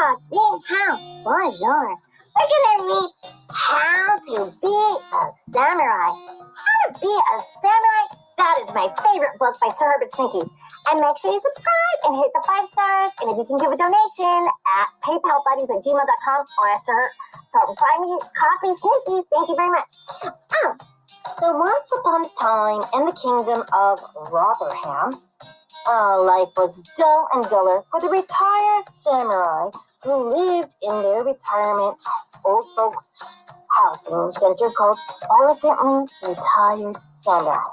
Bonjour. We're gonna read How to Be a Samurai. How to Be a Samurai? That is my favorite book by Sir Herbert Sneakies. And make sure you subscribe and hit the 5 stars. And if you can give a donation at paypalbuddies@gmail.com or buy me coffee Sneakies. Thank you very much. So once upon a time in the kingdom of Rotherham, life was dull and duller for the retired samurai who lived in their retirement old folks housing center called Elegantly Retired Samurai.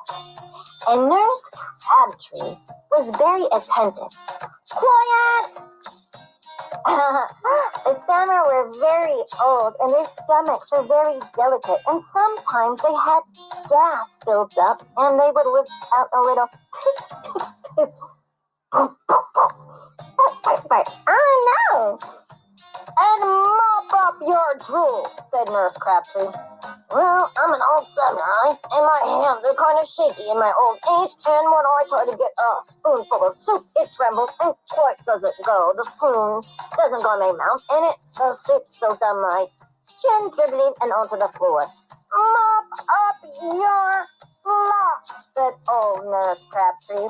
And Nurse Crabtree was very attentive. Quiet! The samurai were very old and their stomachs were very delicate, and sometimes they had gas built up and they would let out a little oh no! And mop up your drool, said Nurse Crabtree. Well, I'm an old samurai, and my hands are kind of shaky in my old age, and when I try to get a spoonful of soup, it trembles and quite doesn't go. The spoon doesn't go in my mouth, and the soup spills down my chin, dribbling, and onto the floor. Mop up your slop, said old Nurse Crabtree.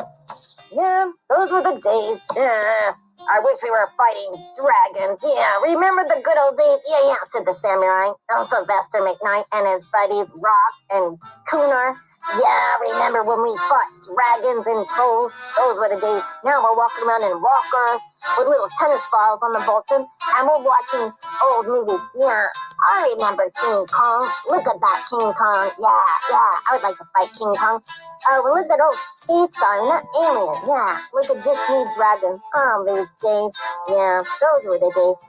Yeah, those were the days. Yeah, I wish we were fighting dragons. Yeah, remember the good old days? Yeah, said the samurai. Sylvester McKnight and his buddies Rock and Cooner. Yeah, remember when we fought dragons and trolls? Those were the days. Now we're walking around in walkers with little tennis balls on the bottom, and we're watching old movies. Yeah, I remember King Kong. Look at that King Kong. Yeah, I would like to fight King Kong. Well, look at old Space Guy, not Alien. Yeah, look at this new dragon. Oh, these days. Yeah, those were the days.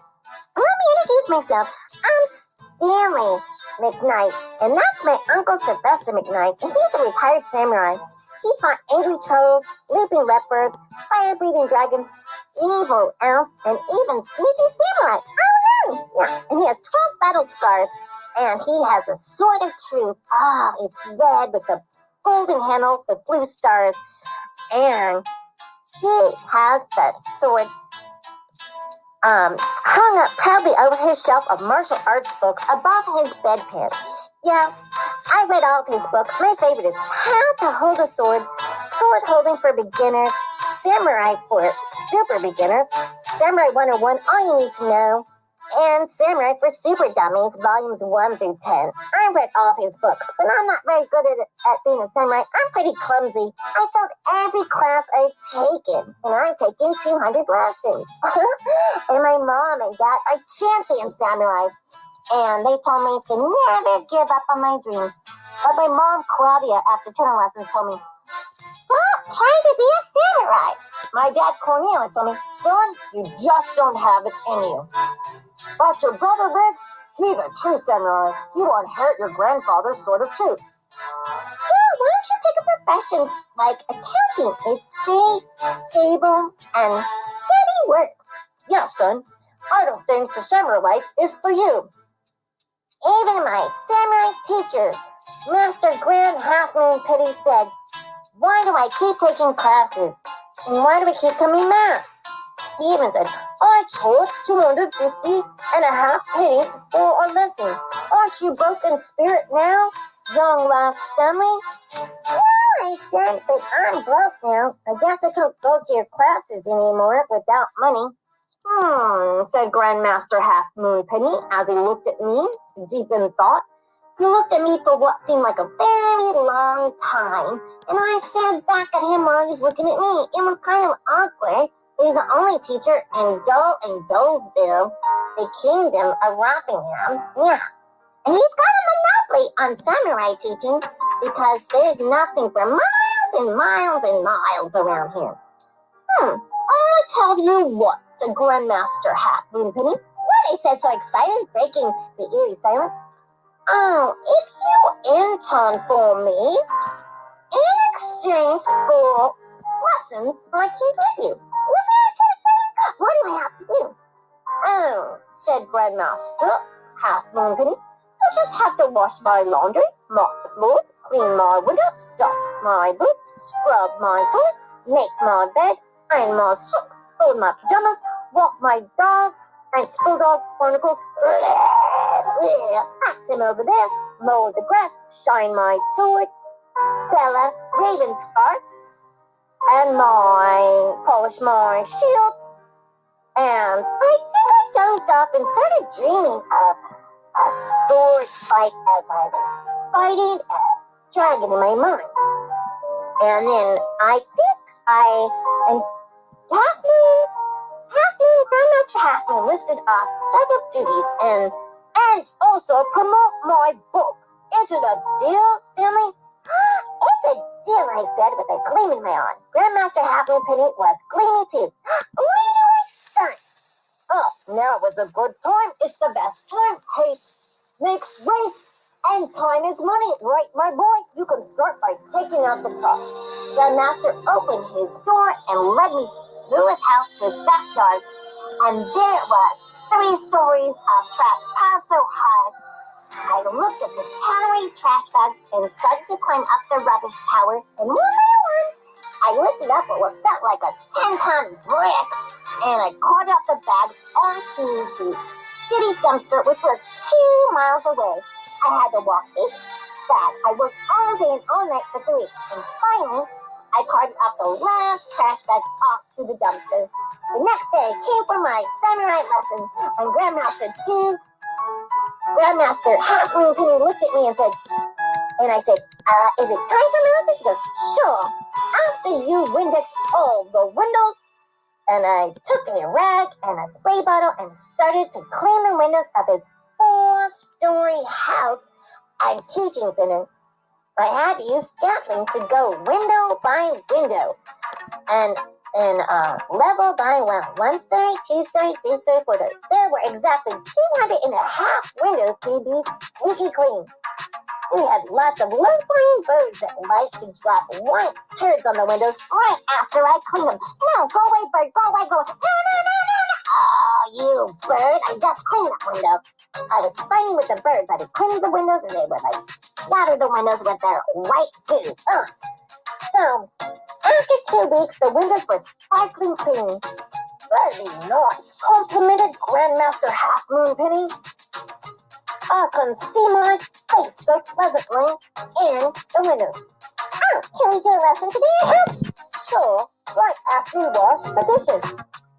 Let me introduce myself. I'm Stanley McKnight, and that's my uncle Sylvester McKnight, and he's a retired samurai. He fought angry trolls, leaping leopards, fire-breathing dragons, evil elves, and even sneaky samurai. Oh no! Yeah, and he has 12 battle scars, and he has the sword of truth. It's red with the golden handle with blue stars, and he has that sword hung up proudly over his shelf of martial arts books above his bedpan. Yeah, I read all of his books. My favorite is How to Hold a Sword, Sword Holding for Beginners, Samurai for Super Beginners, Samurai 101, All You Need to Know, and Samurai for Super Dummies, volumes 1 through 10. I read all of his books, but I'm not very good at being a samurai. I'm pretty clumsy. I failed every class I've taken, and I've taken 200 lessons. And my mom and dad are champion samurai, and they told me to never give up on my dream. But my mom, Claudia, after 10 lessons, told me, stop trying to be a samurai. My dad, Cornelius, told me, son, you just don't have it in you. But your brother Riggs, he's a true samurai. He will inherit your grandfather's sword of truth. Well, why don't you pick a profession like accounting? It's safe, stable, and steady work. Yeah, son, I don't think the samurai life is for you. Even my samurai teacher, Master Grand Half Moon Pity, said, why do I keep taking classes? And why do we keep coming math? He even said, I charge 250.5 pennies for a lesson. Aren't you broke in spirit now, young laughed Stanley? Well, I said, but I'm broke now. I guess I can't go to your classes anymore without money. Said Grandmaster Half Moon Penny as he looked at me, deep in thought. He looked at me for what seemed like a very long time, and I stared back at him while he was looking at me. It was kind of awkward. He's the only teacher in Dolesville, the kingdom of Rotherham. Yeah. And he's got a monopoly on samurai teaching because there's nothing for miles and miles and miles around here. I'll tell you what, said Grandmaster Half Moon Penny. What? He said so excited, breaking the eerie silence. If you intern for me, in exchange for lessons I can give you. What do I have to do? Said Grandmaster Half Moon Penny. I just have to wash my laundry, mop the floors, clean my windows, dust my boots, scrub my toilet, make my bed, iron my socks, fold my pajamas, walk my dog, French BullDog, Barnacles, hats him over there, mow the grass, shine my sword, Bella, RavenScar, and polish my shield, and I think I dozed off and started dreaming of a sword fight as I was fighting a dragon in my mind. And then I think and Grandmaster Halfmoon listed off several duties and also promote my books. Is it a deal, Stanley? It's a deal, I said with a gleam in my eye. Grandmaster Halfmoon Penny was gleaming too. When do I start? Oh, now is a good time. It's the best time. Haste makes race, and time is money. Right, my boy? You can start by taking out the top. Grandmaster opened his door and led me through his house to his backyard, and there it was, 3 stories of trash piled so high. I looked at the towering trash bags and started to climb up the rubbish tower, and one by one, I lifted up what felt like a 10-ton brick, and I caught up the bag onto the city dumpster, which was 2 miles away. I had to walk each bag. I worked all day and all night for 3 weeks, and finally, I carted up the last trash bag off to the dumpster. The next day, I came for my samurai lesson, and Grandmaster Halfmoon Penny looked at me and I said, is it time for music? He goes, sure. After you Windex all the windows. And I took a rag and a spray bottle and started to clean the windows of his 4-story house and teaching center. I had to use scaffolding to go window by window and level by level. 1 story, 2 story, 3 story, 4 story. There were exactly 2.5 windows to be squeaky clean. We had lots of low-flying birds that like to drop white turds on the windows right after I clean them. No, go away, bird, go away, go away. No. Oh, you bird, I just cleaned that window. I was fighting with the birds. I was cleaning the windows and they would water the windows with their white goo. Ugh. So, after 2 weeks, the windows were sparkling clean. Very nice, complimented Grandmaster Halfmoon Penny. I can see my face so pleasantly in the windows. Oh, can we do a lesson today? Sure, right after we wash the dishes.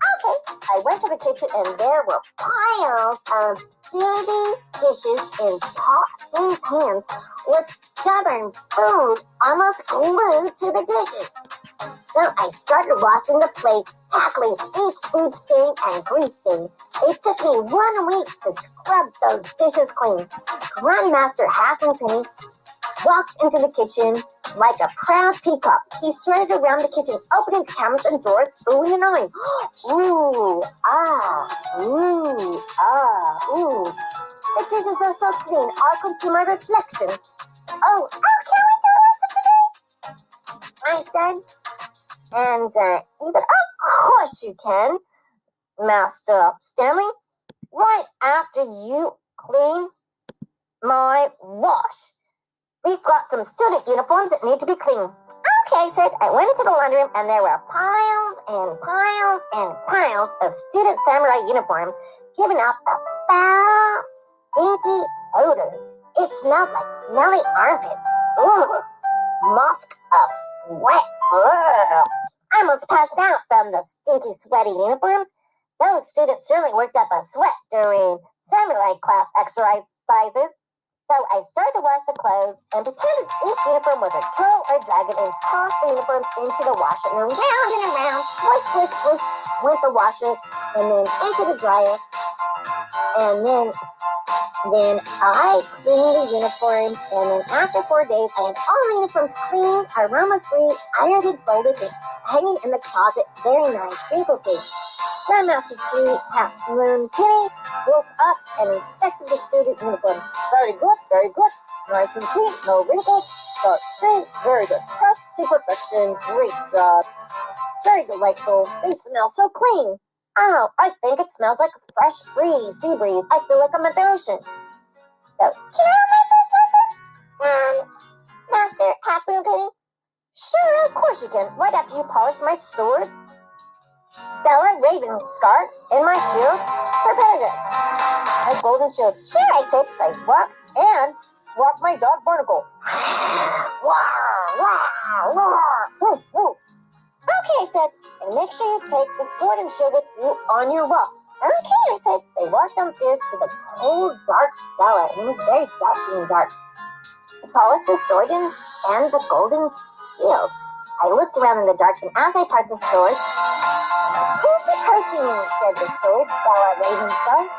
Okay, I went to the kitchen and there were piles of dirty dishes in pots and pans with stubborn food almost glued to the dishes. So I started washing the plates, tackling each food stain and grease stain. It took me 1 week to scrub those dishes clean. Grandmaster Halfmoon Penny walked into the kitchen like a proud peacock. He strutted around the kitchen, opening cabinets and drawers, oohing and ahhing. Ooh, ah, ooh, ah, ooh. The dishes are so clean, I can see my reflection. Oh, can we do a lesson today? I said. And he said, of course you can, Master Stanley. Right after you clean my wash. We've got some student uniforms that need to be cleaned. Okay, I said. I went into the laundry room and there were piles and piles and piles of student samurai uniforms giving off a foul, stinky odor. It smelled like smelly armpits. Ugh. Musk of sweat. Ugh. I almost passed out from the stinky, sweaty uniforms. Those students certainly worked up a sweat during samurai class exercises. So I started to wash the clothes and pretended each uniform was a troll or dragon and tossed the uniforms into the washer and round and around, swish, swish, swish, with the washer and then into the dryer. And then I cleaned the uniforms, and then after 4 days, I had all the uniforms clean, aroma-free, ironed and folded, and hanging in the closet, very nice, wrinkle-free. Grandmaster Halfmoon Penny woke up and inspected the student uniforms. Very good, very good. Nice and clean, no wrinkles, dark green, very good. Pressed to perfection, great job. Very delightful, they smell so clean. Oh, I think it smells like a fresh sea breeze. I feel like I'm at the ocean. So, can I have my first lesson? Master Halfmoon Penny? Sure, of course you can. Right after you polish my sword. Bella, RavenScar, in my shield, Serpityus. My golden shield. Sure, I said. I walk my dog Barnacle. Okay, I said. And make sure you take the sword and shield with you on your walk. Okay, I said. They walked downstairs to the cold, dark cellar. It was very dusty and dark. I polished the sword and the golden shield. I looked around in the dark, and as I parted the sword, "Who's approaching me?" said the sword, Bella RavenScar.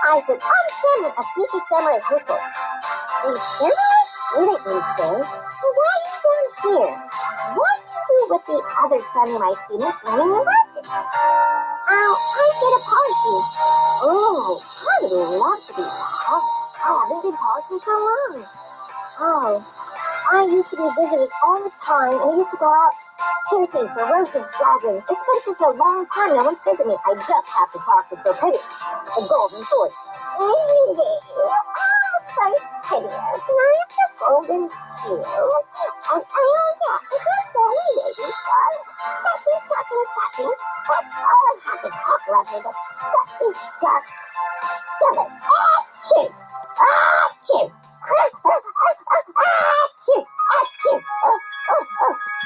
I said, "I'm Samuel, a future samurai hopeful." "A samurai student, you say? Well, why are you down here? What do you do with the other samurai students learning your lessons?" "Oh, I'm here to polish you." "Oh, I would love to be polished. I haven't been polished in so long." "Oh, I used to be visited all the time, and I used to go out piercing ferocious dragons. It's been such a long time, no one's visited me. I just have to talk to Serpityus, the golden sword." "Oh, Serpityus, and I have the golden shield. And yeah, is that really RavenScar? Chatting. But all I have to talk about is this dusty, dark cellar. Achoo! Achoo! Achoo! Oh,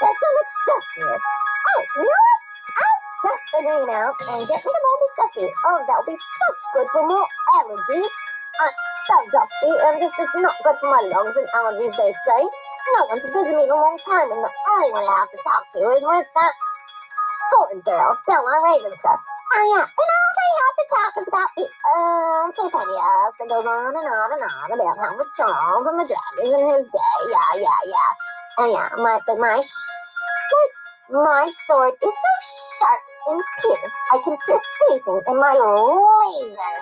there's so much dust here. Oh, you know what? I'll dust the room out and get rid of all this dust here. Oh, that'll be such good for more allergies. It's so dusty, and this is not good for my lungs and allergies, they say. No one's visited me in a long time, and the only one I have to talk to is with that sword girl, Bella RavenScar. Oh, yeah, and all they have to talk is about the Serpityus that goes on and on and on about how the Charles and the dragons in his day. Yeah. Oh, yeah, my sword is so sharp and pierced, I can pierce anything, and my laser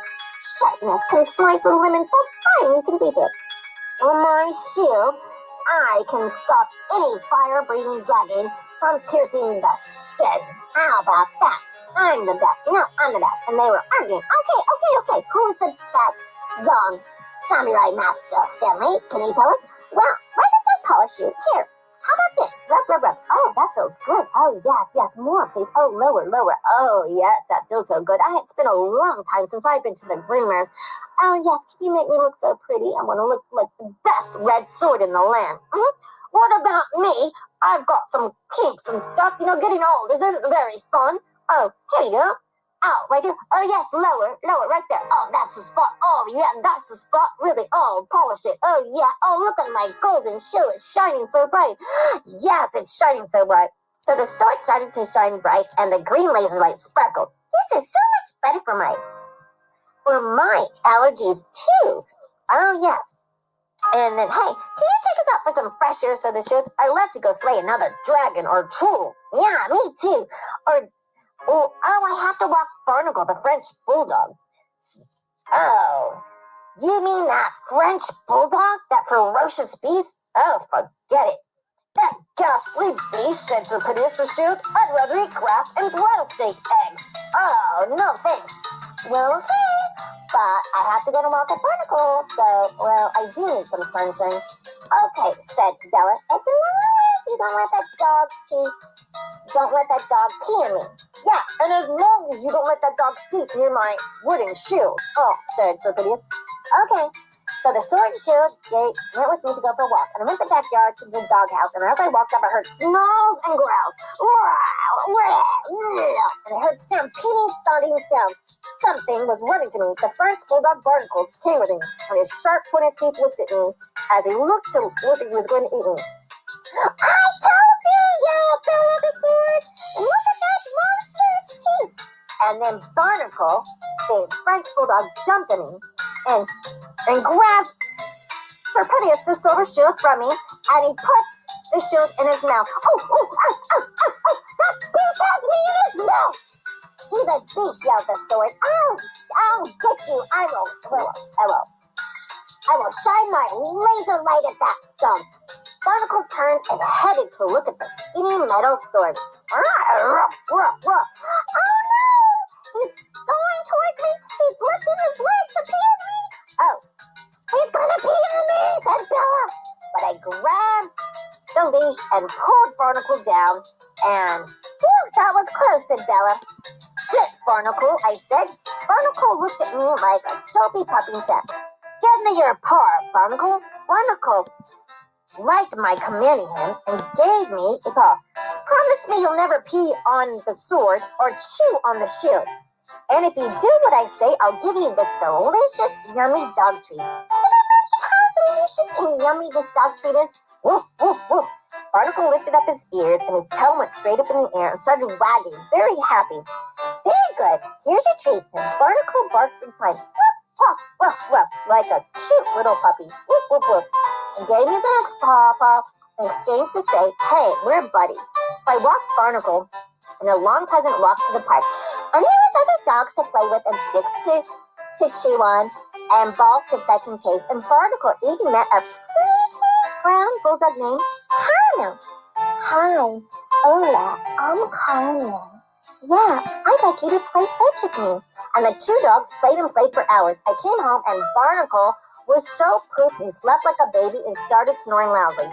sharpness can slice a lemon so fine you can eat it. On my shield, I can stop any fire-breathing dragon from piercing the skin. How about that? I'm the best. No, I'm the best. And they were arguing. Okay. Who's the best young samurai master, Stanley? Can you tell us? Well, why don't I polish you? Here. How about this? Rub. Oh, that feels good. Oh, yes. More, please. Oh, lower. Oh, yes, that feels so good. It's been a long time since I've been to the groomers. Oh, yes, can you make me look so pretty? I want to look like the best red sword in the land. What about me? I've got some kinks and stuff. Getting old isn't very fun. Oh, here you go. Oh, right here. Oh, yes, lower, right there. Oh, that's the spot. Oh, yeah, that's the spot. Really. Oh, polish it. Oh, yeah. Oh, look at my golden shoe. It's shining so bright. Yes, it's shining so bright. So the sword started to shine bright, and the green laser light sparkled. This is so much better for my allergies, too. Oh, yes. And then, hey, can you take us out for some fresh air? So the shield, I'd love to go slay another dragon or troll. Yeah, me too. Oh, I have to walk Barnacle, the French BullDog. Oh, you mean that French BullDog? That ferocious beast? Oh, forget it. That ghastly beast, said Serpityus the shield. I'd rather eat grass and rattlesnake eggs. Oh, no thanks. Well, okay. But I have to go to walk at Barnacle, so, well, I do need some sunshine. Okay, said Bella, as long as you don't let that dog pee on me. Yeah, and as long as you don't let that dog's teeth near my wooden shield. Oh, said Serpityus. Okay, so the sword and shield gate went with me to go for a walk, and I went to the backyard to the doghouse, and as I walked up, I heard snarls and growls. And I heard stampeding, thudding sounds. Something was running to me. The French BullDog Barnacle came with me, and his sharp-pointed teeth looked at me as he looked like he was going to eat me. I told you, yelled Bella the sword. Look at that monster's teeth. And then Barnacle, the French BullDog, jumped at me and grabbed Serpityus the silver shield from me, and he put the shield in his mouth. Oh, that beast has me in his mouth. He's a beast, yelled the sword. I'll get you. I will shine my laser light at that dog. Barnacle turned and headed to look at the skinny metal sword. Oh no! He's going toward me. He's lifting his leg to pee on me. Oh, he's gonna pee on me, said Bella. But I grabbed the leash and pulled Barnacle down, and That was close, said Bella. Sit, Barnacle, I said. Barnacle looked at me like a dopey puppy and said, Give me your paw, Barnacle. Barnacle liked my commanding him and gave me a paw. Promise me you'll never pee on the sword or chew on the shield. And if you do what I say, I'll give you this delicious, yummy dog treat. Can you imagine how delicious and yummy this dog treat is? Woof, woof, woof. Barnacle lifted up his ears and his tail went straight up in the air and started wagging, very happy. Very good. Here's your treat. And Barnacle barked in time. Woof, woof, woof, like a cute little puppy. Woof, woof, woof. And gave me the next paw in exchange to say, hey, we're buddies. So I walked Barnacle in a long, pleasant walk to the park. And there was other dogs to play with and sticks to chew on and balls to fetch and chase. And Barnacle even met a pretty brown bulldog named Carmel. Hi, hola, I'm Carmel. Yeah, I'd like you to play fetch with me. And the two dogs played and played for hours. I came home and Barnacle was so pooped he slept like a baby and started snoring loudly.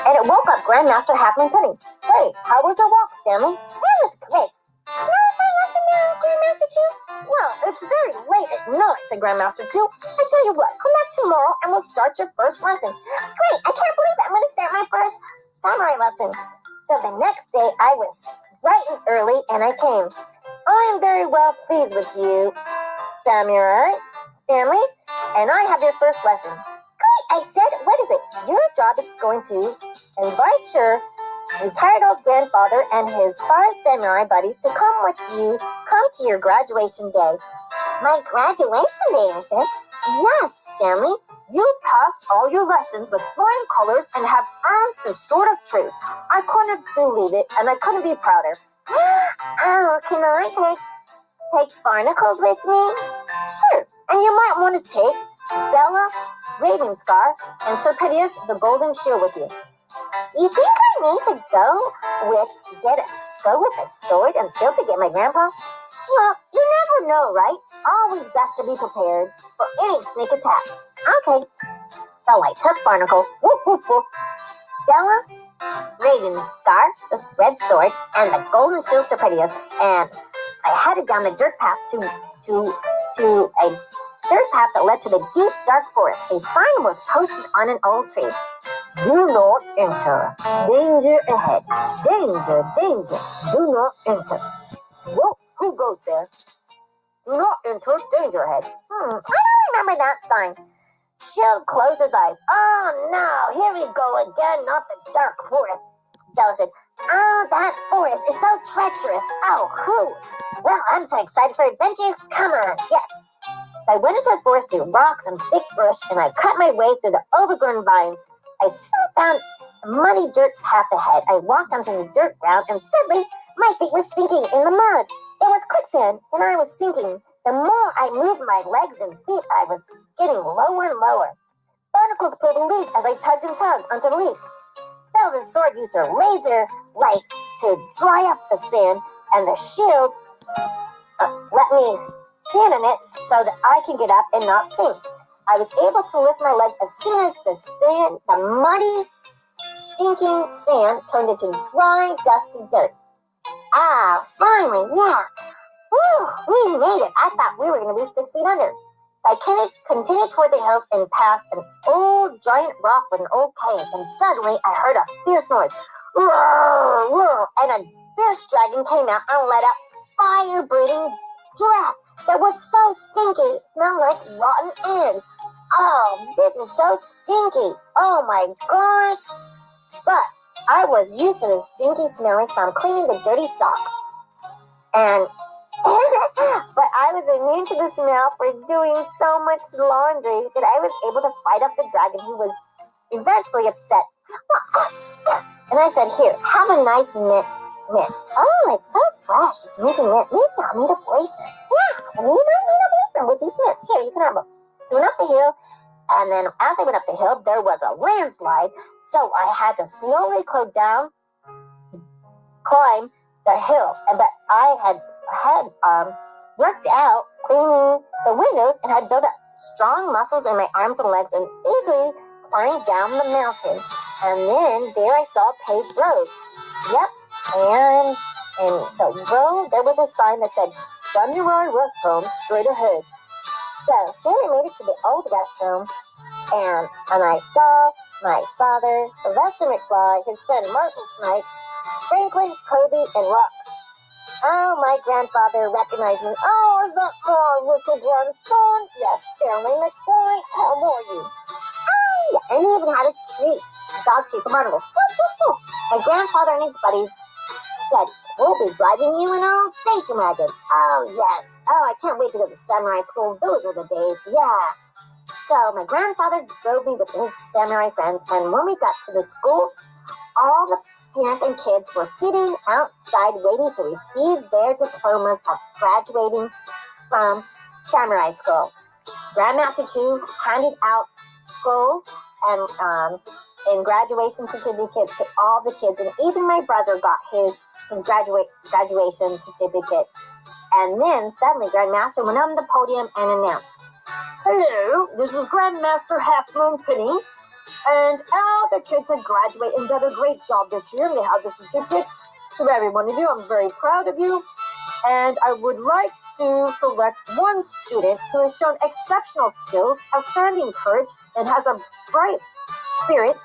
And it woke up Grandmaster Halfman Pudding. Hey, how was your walk, Stanley? That was great. Can I have my lesson now, Grandmaster 2? Well, it's very late at night, said Grandmaster 2. I tell you what, come back tomorrow and we'll start your first lesson. Great, I can't believe I'm going to start my first samurai lesson. So the next day I was bright and early and I came. I am very well pleased with you, Samurai Stanley, and I have your first lesson. Great, I said, what is it? Your job is going to invite your retired old grandfather and his 5 samurai buddies to come to your graduation day. My graduation day, I said. Yes, Stanley, you passed all your lessons with flying colors and have earned the Sword of Truth. I couldn't believe it, and I couldn't be prouder. Oh, can I take Barnacles with me? Sure, and you might want to take Bella, RavenScar, and Serpityus the Golden Shield with you. You think I need to go with a sword and shield to get my grandpa? Well, you never know, right? Always best to be prepared for any sneak attack. Okay, so I took Barnacle, whoop, whoop, whoop, Bella, RavenScar, the red sword, and the golden shield Serpityus, and I headed down the dirt path to a dirt path that led to the deep, dark forest. A sign was posted on an old tree. Do not enter. Danger ahead. Danger, danger. Do not enter. Whoa, who goes there? Do not enter. Danger ahead. I don't remember that sign. Shield closed his eyes. Oh no, here we go again, not the dark forest. Bella said, oh, that forest is so treacherous. Oh, whew. Well, I'm so excited for adventure. Come on, yes. I went into the forest through rocks and thick brush, and I cut my way through the overgrown vines. I soon found a muddy dirt path ahead. I walked onto the dirt ground, and suddenly my feet were sinking in the mud. It was quicksand, and I was sinking. The more I moved my legs and feet, I was getting lower and lower. Barnacles pulled a leash as I tugged and tugged onto the leash. Bella's sword used her laser light to dry up the sand, and the shield let me stand on it so that I can get up and not sink. I was able to lift my legs as soon as the muddy, sinking sand turned into dry, dusty dirt. Ah, finally, yeah. Whew, we made it. I thought we were going to be 6 feet under. I continued toward the hills and passed an old giant rock with an old cave, and suddenly I heard a fierce noise. Roar, roar, and a fierce dragon came out and let out fire-breathing draft that was so stinky it smelled like rotten eggs. Oh, this is so stinky. Oh my gosh. But I was used to the stinky smelling from cleaning the dirty socks. But I was immune to the smell for doing so much laundry that I was able to fight off the dragon. He was eventually upset. And I said, here, have a nice mint. Oh, it's so fresh. It's minty mint. Maybe I'll need a boyfriend. Yeah, you might need a boyfriend with these mints. Here, you can have them. So we went up the hill, and then as I went up the hill, there was a landslide. So I had to slowly climb the hill. But I had worked out cleaning the windows and had built up strong muscles in my arms and legs and easily climbed down the mountain, and then there I saw a paved road. Yep, and in the road there was a sign that said, Samurai Rest Home straight ahead. So soon I made it to the old rest home, and I saw my father, Sylvester McKnight, his friend Marshall Snipes, Franklin, Kobe, and Rox. Oh, my grandfather recognized me. Oh, is that my little grandson? Yes, Stanley McKnight, how are you? Oh, and he even had a treat, a dog treat for Barnacle. My grandfather and his buddies said, we'll be driving you in our own station wagon. Oh, yes. Oh, I can't wait to go to samurai school. Those are the days. Yeah. So my grandfather drove me with his samurai friends, and when we got to the school, all the parents and kids were sitting outside waiting to receive their diplomas of graduating from samurai school. Grandmaster Chu handed out scrolls and graduation certificates to all the kids, and even my brother got his graduation certificate. And then suddenly Grandmaster went on the podium and announced, hello, this is Grandmaster Half Moon Penny, and all the kids have graduated and done a great job this year, and they have the certificates to every one of you. I'm very proud of you, and I would like to select one student who has shown exceptional skills, outstanding courage, and has a bright spirit,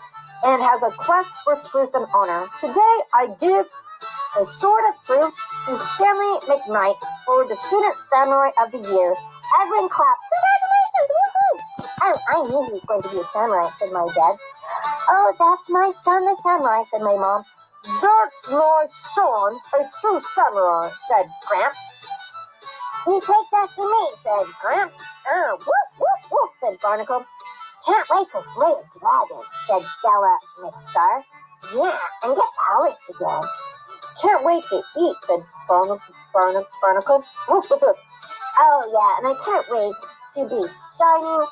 and has a quest for truth and honor. Today, I give the Sword of Truth to Stanley McKnight for the Student Samurai of the Year. Everyone clapped. Congratulations! Woohoo! Oh, I knew he was going to be a samurai, said my dad. Oh, that's my son, the samurai, said my mom. That's my son, a true samurai, said Gramps. He takes after me, said Gramps. Oh, whoop, whoop, whoop, said Barnacle. Can't wait to slay a dragon, said Bella McScar. Yeah, and get polished again. Can't wait to eat, said Barnacle. Woof, woof, woof. Oh, yeah, and I can't wait to be shining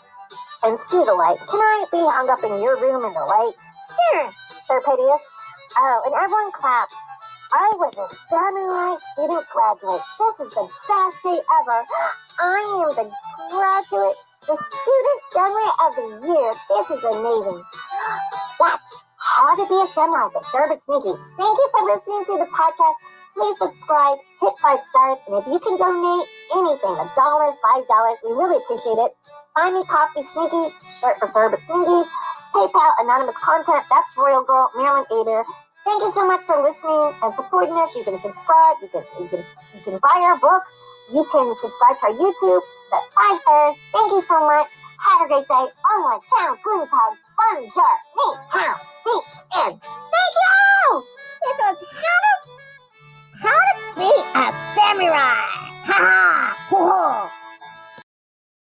and see the light. Can I be hung up in your room in the light? Sure, Serpityus. Oh, and everyone clapped. I was a samurai student graduate. This is the best day ever. I am the student samurai of the year. This is amazing. That's How to Be a Samurai by Sir Herbert Sneakies. Thank you for listening to the podcast. Please subscribe, hit 5 stars, and if you can donate anything, $1, $5, we really appreciate it. Buy me coffee, Sneakies, shirt for Sir Herbert Sneakies, PayPal, anonymous content, that's Royal Girl, Marilyn Aber. Thank you so much for listening and supporting us. You can subscribe, you can buy our books, you can subscribe to our YouTube, but 5 stars. Thank you so much. Have a great day. Oh, ciao, guten Tag, bonjour, ni hao, and thank you! It was how to be a samurai. Ha ha! Ho ho!